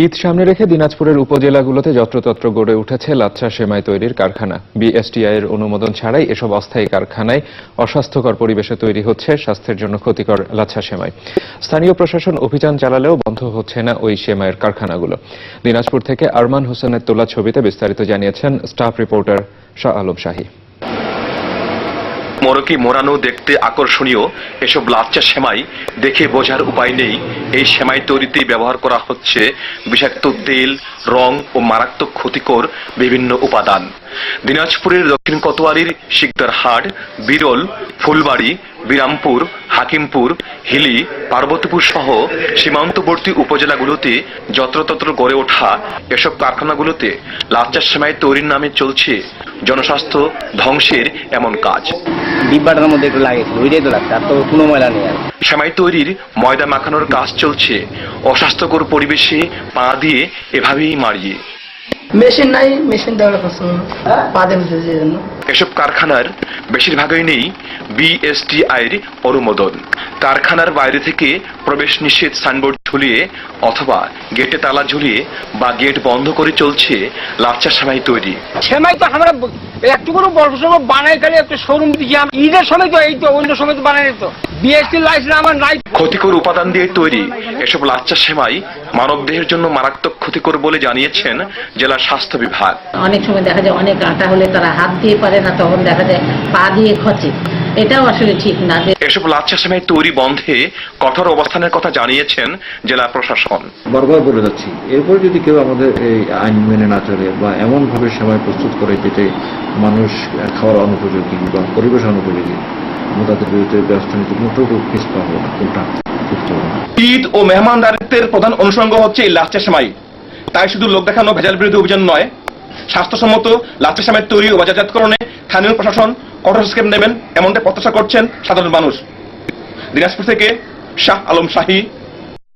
ঈদ সামনে রেখে দিনাজপুরের উপজেলাগুলোতে যত্রতত্র গড়ে উঠেছে লাচ্ছা সেমাই তৈরির কারখানা। বিএসটিআই এর অনুমোদন ছাড়াই এসব অস্থায়ী কারখানায় অস্বাস্থ্যকর পরিবেশে তৈরি হচ্ছে স্বাস্থ্যের জন্য ক্ষতিকর লাচ্ছা সেমাই। স্থানীয় প্রশাসন অভিযান চালালেও বন্ধ হচ্ছে না ওই সেমাইয়ের কারখানাগুলো। দিনাজপুর থেকে আরমান হোসেনের তোলা ছবিতে বিস্তারিত জানিয়েছেন স্টাফ রিপোর্টার শাহ আলম শাহী। মোরকি মোড়ানো দেখতে আকর্ষণীয় এসব লাচ্ছা সেমাই দেখে বোঝার উপায় নেই এই সেমাই তৈরিতে ব্যবহার করা হচ্ছে বিষাক্ত তেল, রং ও মারাত্মক ক্ষতিকর বিভিন্ন উপাদান। দিনাজপুরের দক্ষিণ কোতোয়ালির শিকদারহাট, বিরল, ফুলবাড়ি, বিরামপুর, হাকিমপুর, হিলি, পার্বতীপুর সহ সীমান্তবর্তী উপজেলাগুলোতে যত্রতত্র গড়ে ওঠা এসব কারখানাগুলোতে লাচ্ছা সেমাই তৈরির নামে চলছে জনস্বাস্থ্য ধ্বংসের এমন কাজ। ডিব্বাটার মধ্যে একটু লাগিয়েছিল, ওইটাই তো লাগছে, আর তো কোনো ময়লা নেই। আর সেমাই তৈরির ময়দা মাখানোর কাজ চলছে অস্বাস্থ্যকর পরিবেশে পা দিয়ে এভাবেই মারিয়ে। মেশিন নাই, মেশিন দেওয়ার কথা পা দিয়ে জন্য। এসব কারখানার বেশিরভাগই নেই বিএসটিআই এর অনুমোদন। কারখানার বাইরে থেকে প্রবেশ নিষেধ সাইনবোর্ড ঝুলিয়ে অথবা গেটে তালা ঝুলিয়ে বা গেট বন্ধ করে চলছে লাচ্ছা সেমাই তৈরি। সেমাই তো আমরা একটু করে বড় সময় বানাই, খালি একটা শোরুম দিচ্ছি। ঈদের সময় তো এই তো, অন্য সময় তো বানাই তো। বিএসটি লাইসেন্স আমার নাই। ক্ষতিকর উপাদান দিয়ে তৈরি এসব লাচ্ছা সেমাই মানবদেহের জন্য মারাত্মক ক্ষতিকর বলে জানিয়েছেন জেলা স্বাস্থ্য বিভাগ। অনেক সময় দেখা যায় অনেক আটা হলে তারা হাত দিয়ে পারে না, তখন দেখা যায় পা দিয়ে খচে। এটাও আসলে ঠিক না। এসব লাচ্ছা সেমাই তৈরি বন্ধে কঠোর অবস্থানের কথা জানিয়েছেন জেলা প্রশাসন। বারবার বলে যাচ্ছি, এরপর যদি কেউ আমাদের এই আইন মেনে না চলে বা এমন ভাবে সেমাই প্রস্তুত করে যেতে মানুষ খাওয়ার অনুপযোগী বা পরিবেশ অনুপযোগী, আমরা তাদের বিরুদ্ধে ব্যবস্থা নিতে মোটেও পিছপা হবো না, কোনটা করতে হবে না। ঈদ ও মেহমানদারিত্বের প্রধান অনুষঙ্গ হচ্ছে এই লাচ্ছা সেমাই। তাই শুধু লোক দেখানো ভেজাল বিরোধী অভিযান নয়, স্বাস্থ্যসম্মত লাচ্ছা সেমাই তৈরি ও বাজারজাতকরণে স্থানীয় প্রশাসন কঠোর স্টেপ নেবেন এমনটা প্রত্যাশা করছেন সাধারণ মানুষ। দিনাজপুর থেকে শাহ আলম শাহী,